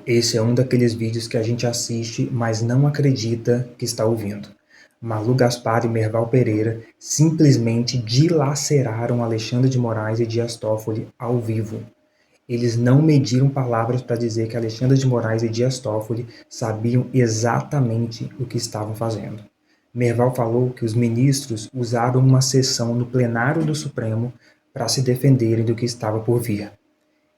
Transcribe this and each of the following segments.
Esse é um daqueles vídeos que a gente assiste, mas não acredita que está ouvindo. Malu Gaspar e Merval Pereira simplesmente dilaceraram Alexandre de Moraes e Dias Toffoli ao vivo. Eles não mediram palavras para dizer que Alexandre de Moraes e Dias Toffoli sabiam exatamente o que estavam fazendo. Merval falou que os ministros usaram uma sessão no plenário do Supremo para se defenderem do que estava por vir.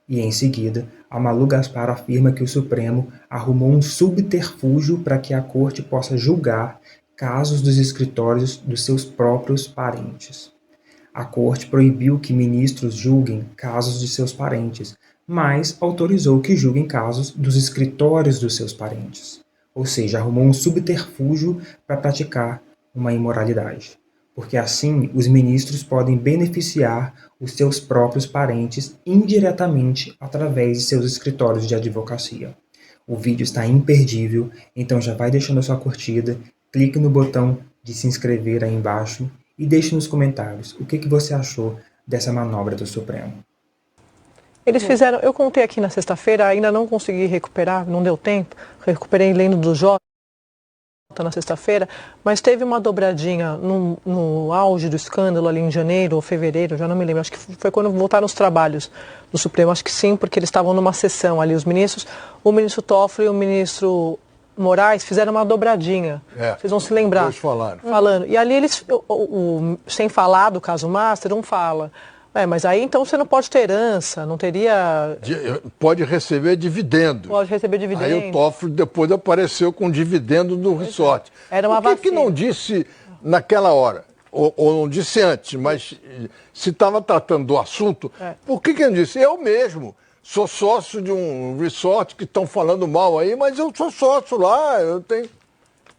E, em seguida, a Malu Gaspar afirma que o Supremo arrumou um subterfúgio para que a Corte possa julgar casos dos escritórios dos seus próprios parentes. A Corte proibiu que ministros julguem casos de seus parentes, mas autorizou que julguem casos dos escritórios dos seus parentes. Ou seja, arrumou um subterfúgio para praticar uma imoralidade. Porque assim os ministros podem beneficiar os seus próprios parentes indiretamente através de seus escritórios de advocacia. O vídeo está imperdível, então já vai deixando a sua curtida, clique no botão de se inscrever aí embaixo e deixe nos comentários o que você achou dessa manobra do Supremo. Eles fizeram, eu contei aqui na sexta-feira, ainda não consegui recuperar, não deu tempo, recuperei lendo do Jota na sexta-feira, mas teve uma dobradinha no auge do escândalo ali em janeiro ou fevereiro, já não me lembro, acho que foi quando voltaram os trabalhos do Supremo, acho que sim, porque eles estavam numa sessão ali, os ministros, o ministro Toffoli e o ministro Moraes fizeram uma dobradinha, vocês vão se lembrar. Dois falaram. Falando, e ali eles, sem falar do caso Master, um fala... mas aí então você não pode ter herança, não teria... Pode receber dividendo. Pode receber dividendo. Aí o Toffoli depois apareceu com dividendo do resort. Era uma Por que não disse naquela hora? Ou não disse antes, mas se estava tratando do assunto, por que não disse? Eu mesmo sou sócio de um resort que estão falando mal aí, mas eu sou sócio lá, eu tenho...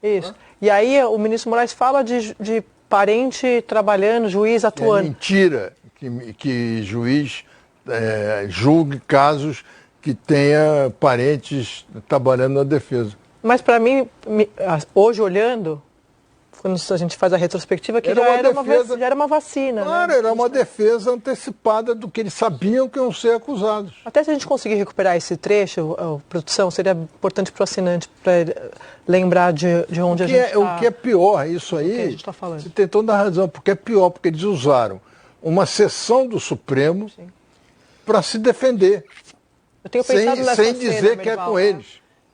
Isso. E aí o ministro Moraes fala de parente trabalhando, juiz atuando. É mentira que juiz julgue casos que tenha parentes trabalhando na defesa. Mas para mim, hoje olhando, quando a gente faz a retrospectiva, que já era uma vacina. Claro, né? era uma defesa antecipada do que eles sabiam que iam ser acusados. Até se a gente conseguir recuperar esse trecho, produção, seria importante para o assinante, para lembrar de onde a gente está. O que é pior, isso aí, que a gente tá falando. Você tem toda a razão, porque é pior, porque eles usaram uma sessão do Supremo para se defender, eu tenho pensado nessa sem cena, dizer que é com eles.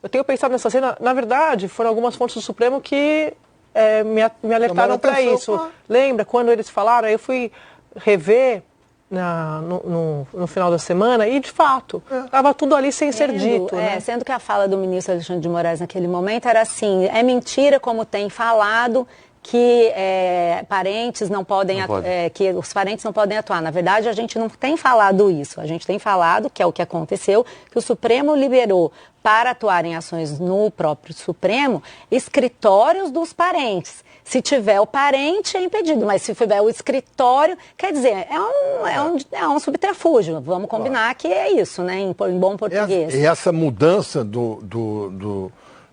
Eu tenho pensado nessa cena, na verdade, foram algumas fontes do Supremo que me alertaram para isso. Claro. Lembra quando eles falaram? Aí eu fui rever no final da semana e, de fato, estava tudo ali sem ser dito. Né? Sendo que a fala do ministro Alexandre de Moraes naquele momento era assim, é mentira como tem falado que parentes não podem, que os parentes não podem atuar. Na verdade, a gente não tem falado isso. A gente tem falado, que é o que aconteceu, que o Supremo liberou para atuar em ações no próprio Supremo escritórios dos parentes. Se tiver o parente, é impedido, mas se tiver o escritório, quer dizer, é um subterfúgio. Vamos combinar que é isso, né, em bom português. E essa mudança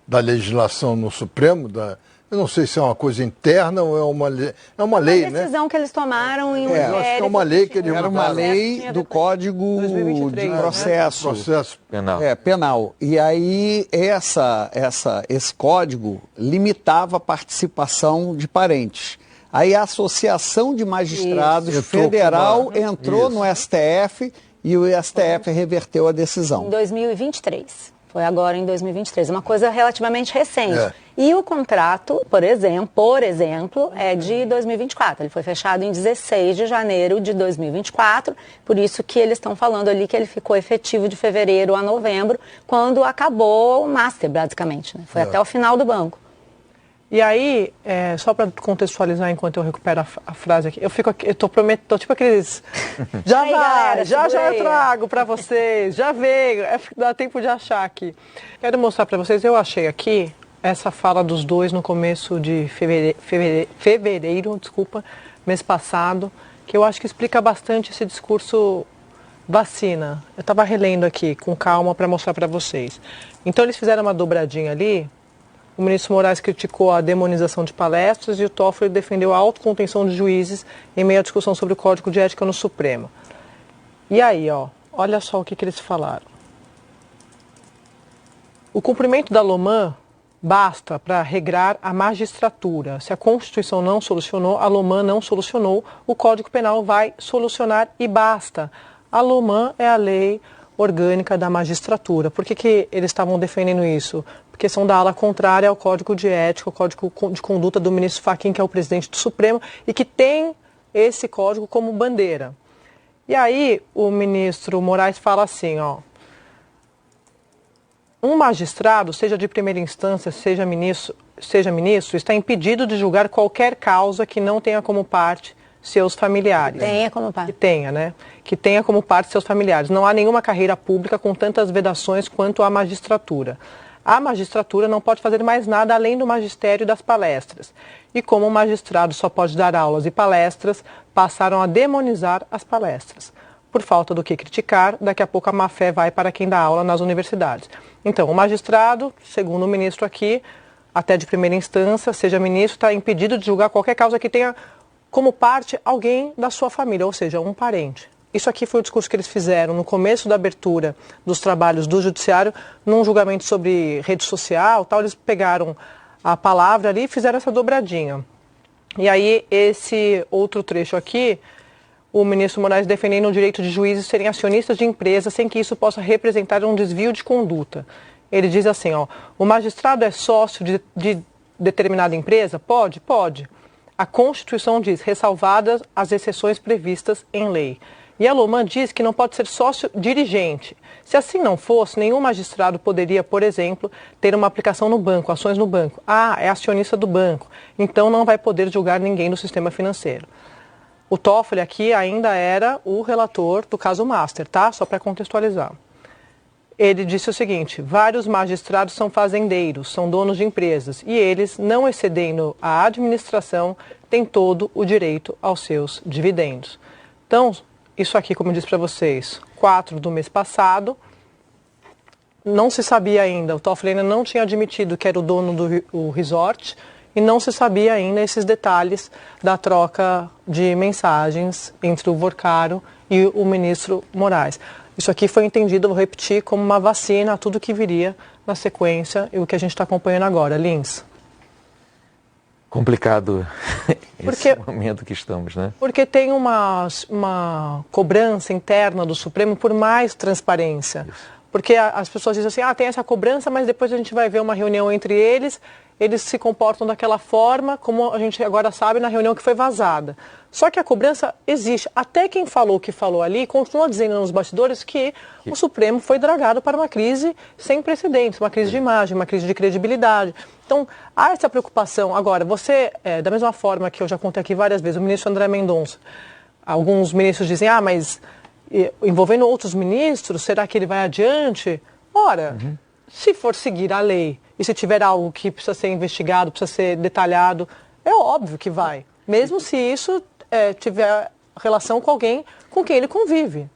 da legislação no Supremo, eu não sei se é uma coisa interna ou é uma lei, né? É uma decisão que eles tomaram em um inquérito. Eu acho que é uma lei que eles Era uma lei do Código 2023, de Processo. Processo penal. Penal. E aí esse código limitava a participação de parentes. Aí a Associação de Magistrados Federal entrou no STF e o STF reverteu a decisão. Em 2023. Foi agora em 2023. Uma coisa relativamente recente. E o contrato, por exemplo, é de 2024. Ele foi fechado em 16 de janeiro de 2024. Por isso que eles estão falando ali que ele ficou efetivo de fevereiro a novembro, quando acabou o master, basicamente. Né? Foi até o final do banco. E aí, só para contextualizar enquanto eu recupero a frase aqui, eu tô prometendo, tipo aqueles... Já aí, vai, galera, já eu trago para vocês, já veio, dá tempo de achar aqui. Quero mostrar para vocês, eu achei aqui essa fala dos dois no começo de fevereiro, mês passado, que eu acho que explica bastante esse discurso vacina. Eu estava relendo aqui com calma para mostrar para vocês. Então eles fizeram uma dobradinha ali. O ministro Moraes criticou a demonização de palestras e o Toffoli defendeu a autocontenção de juízes em meio à discussão sobre o Código de Ética no Supremo. E aí, olha só o que eles falaram. o cumprimento da LOMAN basta para regrar a magistratura. Se a Constituição não solucionou, a LOMAN não solucionou, o Código Penal vai solucionar e basta. A LOMAN é a lei orgânica da magistratura. Por que eles estavam defendendo isso? Porque são da ala contrária ao Código de Ética, ao Código de Conduta do ministro Fachin, que é o presidente do Supremo, e que tem esse código como bandeira. E aí o ministro Moraes fala assim, ó, um magistrado, seja de primeira instância, seja ministro, está impedido de julgar qualquer causa que não tenha como parte seus familiares. Tenha como parte. Que tenha, né? Que tenha como parte seus familiares. Não há nenhuma carreira pública com tantas vedações quanto a magistratura. A magistratura não pode fazer mais nada além do magistério e das palestras. E como o magistrado só pode dar aulas e palestras, passaram a demonizar as palestras. Por falta do que criticar, daqui a pouco a má-fé vai para quem dá aula nas universidades. Então, o magistrado, segundo o ministro aqui, até de primeira instância, seja ministro, está impedido de julgar qualquer causa que tenha como parte alguém da sua família, ou seja, um parente. Isso aqui foi o discurso que eles fizeram no começo da abertura dos trabalhos do judiciário, num julgamento sobre rede social, tal, eles pegaram a palavra ali e fizeram essa dobradinha. E aí, esse outro trecho aqui, o ministro Moraes defendendo o direito de juízes serem acionistas de empresas sem que isso possa representar um desvio de conduta. Ele diz assim, ó, o magistrado é sócio de determinada empresa? Pode? Pode. A Constituição diz, ressalvadas as exceções previstas em lei. E a LOMAN diz que não pode ser sócio dirigente. Se assim não fosse, nenhum magistrado poderia, por exemplo, ter uma aplicação no banco, ações no banco. Ah, é acionista do banco, então não vai poder julgar ninguém do sistema financeiro. O Toffoli aqui ainda era o relator do caso Master, tá? Só para contextualizar. Ele disse o seguinte, vários magistrados são fazendeiros, são donos de empresas, e eles, não excedendo a administração, têm todo o direito aos seus dividendos. Então, isso aqui, como eu disse para vocês, 4 do mês passado, não se sabia ainda, o Toffoli ainda não tinha admitido que era o dono do resort, e não se sabia ainda esses detalhes da troca de mensagens entre o Vorcaro e o ministro Moraes. Isso aqui foi entendido, vou repetir, como uma vacina a tudo que viria na sequência e o que a gente está acompanhando agora. Lins. Complicado esse momento que estamos, né? Porque tem uma cobrança interna do Supremo por mais transparência. Isso. Porque as pessoas dizem assim, tem essa cobrança, mas depois a gente vai ver uma reunião entre eles se comportam daquela forma, como a gente agora sabe na reunião que foi vazada. Só que a cobrança existe. Até quem falou o que falou ali continua dizendo nos bastidores que o Supremo foi dragado para uma crise sem precedentes, uma crise de imagem, uma crise de credibilidade. Então, há essa preocupação. Agora, da mesma forma que eu já contei aqui várias vezes, o ministro André Mendonça, alguns ministros dizem, mas envolvendo outros ministros, será que ele vai adiante? Ora, se for seguir a lei e se tiver algo que precisa ser investigado, precisa ser detalhado, é óbvio que vai. Mesmo se isso tiver relação com alguém com quem ele convive.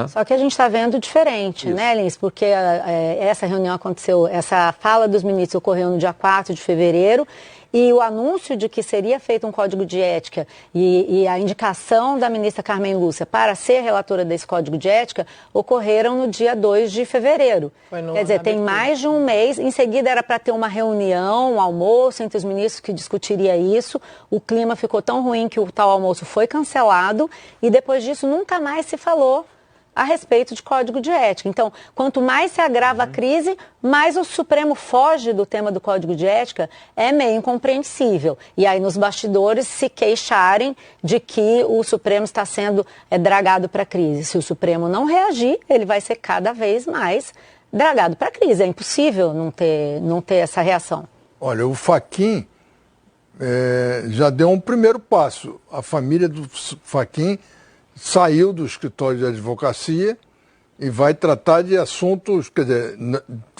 Só que a gente está vendo diferente, né, Lins? Porque essa reunião aconteceu, essa fala dos ministros ocorreu no dia 4 de fevereiro e o anúncio de que seria feito um código de ética e a indicação da ministra Carmen Lúcia para ser relatora desse código de ética ocorreram no dia 2 de fevereiro. Quer dizer, tem mais de um mês. Em seguida era para ter uma reunião, um almoço entre os ministros que discutiria isso. O clima ficou tão ruim que o tal almoço foi cancelado e depois disso nunca mais se falou a respeito de código de ética. Então, quanto mais se agrava a crise, mais o Supremo foge do tema do código de ética, é meio incompreensível. E aí nos bastidores se queixarem de que o Supremo está sendo dragado para a crise. Se o Supremo não reagir, ele vai ser cada vez mais dragado para a crise. É impossível não ter essa reação. Olha, o Fachin já deu um primeiro passo. A família do Fachin saiu do escritório de advocacia e vai tratar de assuntos, quer dizer,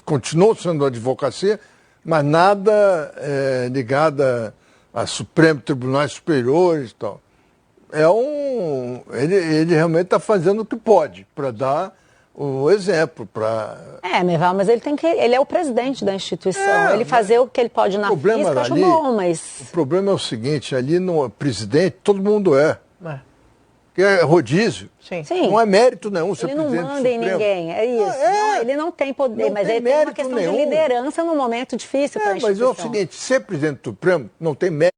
continuou sendo advocacia, mas nada ligado a Supremo, Tribunais Superiores e tal. Ele realmente está fazendo o que pode para dar o exemplo. Merval, mas ele é o presidente da instituição. Ele fazer o que ele pode na física, acho bom, mas... O problema é o seguinte, ali no presidente todo mundo é. que é rodízio. Sim. Não é mérito nenhum ser Ele não presidente manda em Supremo. ninguém, é isso. Não, ele não tem poder, Não mas tem ele tem uma mérito questão nenhum. de liderança num momento difícil para a Mas é instituição. o seguinte, ser presidente do Supremo não tem mérito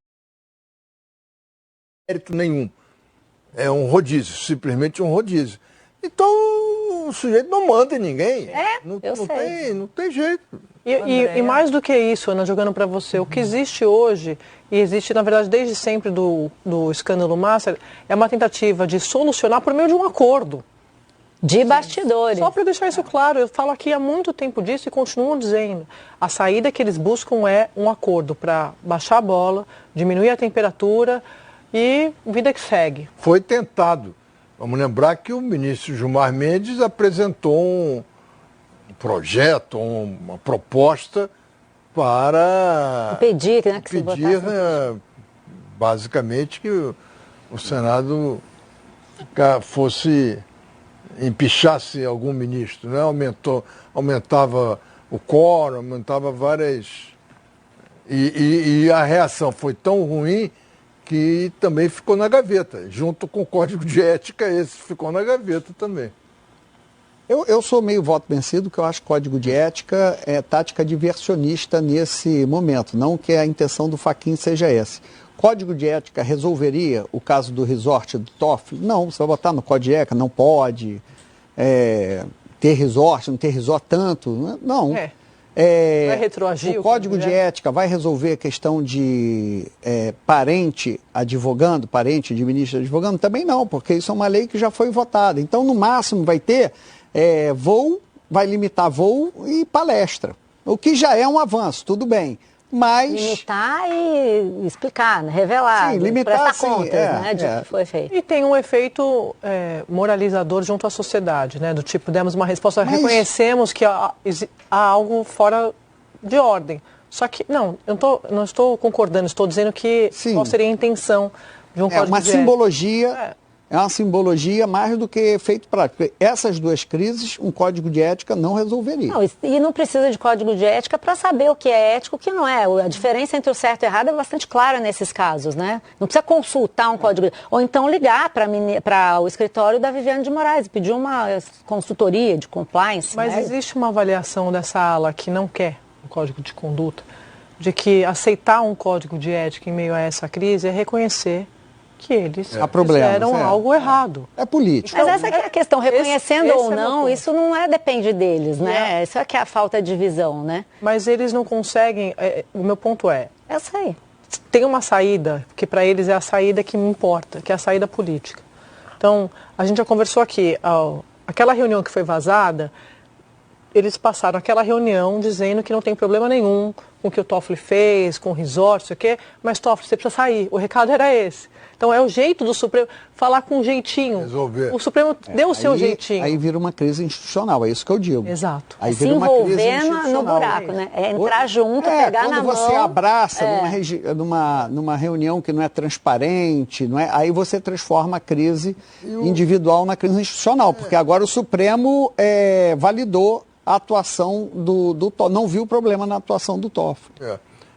nenhum. É um rodízio, simplesmente um rodízio. Então, o sujeito não manda em ninguém. Não tem jeito. E mais do que isso, Ana, jogando para você, o que existe hoje, e existe, na verdade, desde sempre do escândalo Master, é uma tentativa de solucionar por meio de um acordo. De bastidores. Só para deixar isso claro, eu falo aqui há muito tempo disso e continuo dizendo. A saída que eles buscam é um acordo para baixar a bola, diminuir a temperatura e vida que segue. Foi tentado. Vamos lembrar que o ministro Gilmar Mendes apresentou um projeto, uma proposta para Impedir, né, que se impedir, votasse. basicamente, que o Senado empichasse algum ministro, né? Aumentava o quórum, aumentava várias... E a reação foi tão ruim que também ficou na gaveta. Junto com o Código de Ética, esse ficou na gaveta também. Eu sou meio voto vencido, porque eu acho que Código de Ética é tática diversionista nesse momento, não que a intenção do Fachin seja essa. Código de Ética resolveria o caso do resort do Toffoli? Não, você vai botar no Código de Ética, não pode ter resort, não ter resort tanto, não. Vai retroagir o Código de Ética vai resolver a questão de parente advogando, parente de ministro advogando? Também não, porque isso é uma lei que já foi votada. Então, no máximo, vai ter voo, vai limitar voo e palestra, o que já é um avanço, tudo bem. Mas... Limitar e explicar, né? Revelar, prestar contas né, de que foi feito. E tem um efeito moralizador junto à sociedade, né? Do tipo, demos uma resposta, reconhecemos que há algo fora de ordem. Só que, não estou concordando, estou dizendo que qual seria a intenção de um código de ética. É uma simbologia mais do que efeito prático. Porque essas duas crises, um código de ética não resolveria. Não, e não precisa de código de ética para saber o que é ético e o que não é. A diferença entre o certo e o errado é bastante clara nesses casos, né? Não precisa consultar um código. Ou então ligar para o escritório da Viviane de Moraes e pedir uma consultoria de compliance. Mas né? existe uma avaliação dessa ala que não quer um código de conduta, de que aceitar um código de ética em meio a essa crise é reconhecer que eles fizeram algo errado. É político. Mas essa que é a questão, reconhecendo ou não, isso não depende deles, né? Isso é que é a falta de visão, né? Mas eles não conseguem, o meu ponto é... Essa aí. Tem uma saída, que para eles é a saída que me importa, que é a saída política. Então, a gente já conversou aqui, aquela reunião que foi vazada, eles passaram aquela reunião dizendo que não tem problema nenhum com o que o Toffoli fez, com o resort, sei o quê, mas Toffoli, você precisa sair. O recado era esse. Então é o jeito do Supremo falar com um jeitinho. Resolver. O Supremo deu o seu jeitinho. Aí vira uma crise institucional, é isso que eu digo. Exato. Aí se envolver no buraco, né? É entrar junto, pegar na mão. Quando você abraça numa reunião que não é transparente, aí você transforma a crise individual na crise institucional, porque agora o Supremo validou a atuação do Toffoli, não viu problema na atuação do Toffoli.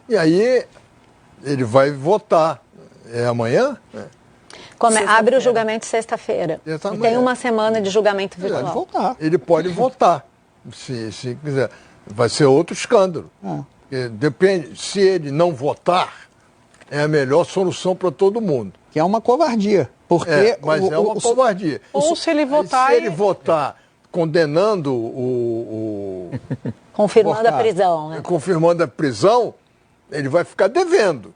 E aí ele vai votar. É amanhã? Abre o julgamento sexta-feira. E tem uma semana de julgamento virtual. Ele pode votar, se quiser. Vai ser outro escândalo. Depende, se ele não votar, é a melhor solução para todo mundo. Que é uma covardia. Porque mas é uma covardia. Ou se ele votar... Se ele votar condenando confirmando a prisão. Né? Confirmando a prisão, ele vai ficar devendo.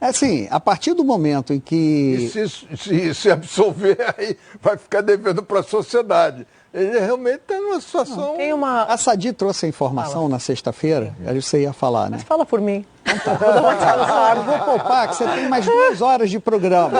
Assim, a partir do momento em que... E se absolver, aí vai ficar devendo para a sociedade. Ele realmente está numa situação... A Sadi trouxe a informação na sexta-feira, aí você ia falar, né? Mas fala por mim. Vou poupar, que você tem mais 2 horas de programa.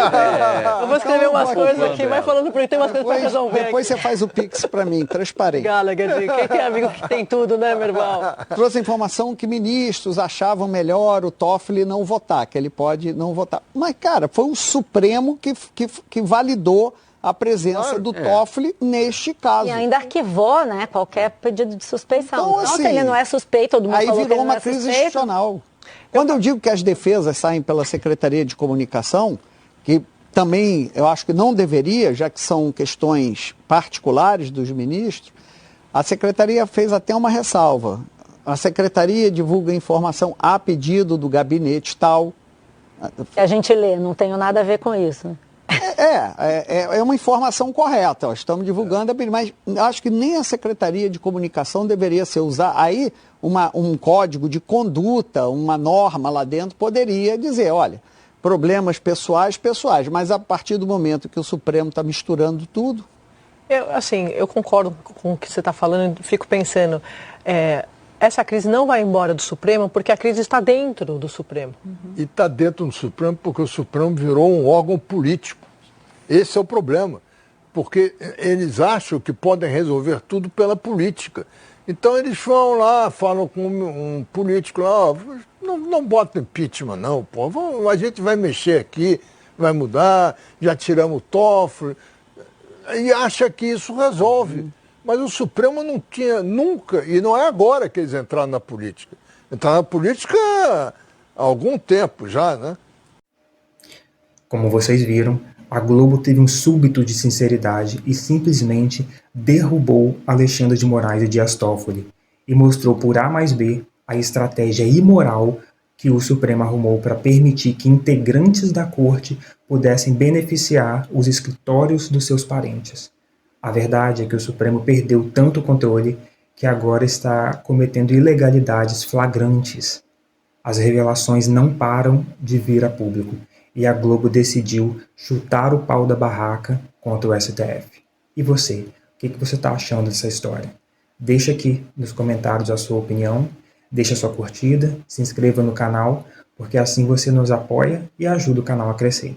Eu vou escrever umas coisas aqui, vai falando por mim, tem umas coisas para resolver. Depois você faz o Pix para mim, transparente. Gallagher, quem tem amigo que tem tudo, né, meu irmão? Trouxe a informação que ministros achavam melhor o Toffoli não votar, que ele pode não votar. Mas, cara, foi o Supremo que validou a presença do Toffoli neste caso. E ainda arquivou, né, qualquer pedido de suspeição. Então, se ele não é suspeito, todo mundo aí falou virou que ele uma não é crise suspeito. institucional. Quando eu digo que as defesas saem pela Secretaria de Comunicação, que também eu acho que não deveria, já que são questões particulares dos ministros, a Secretaria fez até uma ressalva. A Secretaria divulga informação a pedido do gabinete tal. A gente lê, não tenho nada a ver com isso. É uma informação correta, ó, estamos divulgando, mas acho que nem a Secretaria de Comunicação deveria ser usar. Aí um código de conduta, uma norma lá dentro poderia dizer, olha, problemas pessoais, mas a partir do momento que o Supremo está misturando tudo... Eu concordo com o que você está falando, fico pensando, essa crise não vai embora do Supremo porque a crise está dentro do Supremo. E está dentro do Supremo porque o Supremo virou um órgão político. Esse é o problema, porque eles acham que podem resolver tudo pela política. Então eles vão lá, falam com um político lá, não bota impeachment não, pô. A gente vai mexer aqui, vai mudar, já tiramos o Toffoli, e acha que isso resolve. Mas o Supremo não tinha nunca, e não é agora que eles entraram na política. Entraram na política há algum tempo já, né? Como vocês viram, a Globo teve um súbito de sinceridade e simplesmente derrubou Alexandre de Moraes e Dias Toffoli e mostrou por A mais B a estratégia imoral que o Supremo arrumou para permitir que integrantes da corte pudessem beneficiar os escritórios dos seus parentes. A verdade é que o Supremo perdeu tanto o controle que agora está cometendo ilegalidades flagrantes. As revelações não param de vir a público e a Globo decidiu chutar o pau da barraca contra o STF. E você? O que você está achando dessa história? Deixa aqui nos comentários a sua opinião, deixa a sua curtida, se inscreva no canal, porque assim você nos apoia e ajuda o canal a crescer.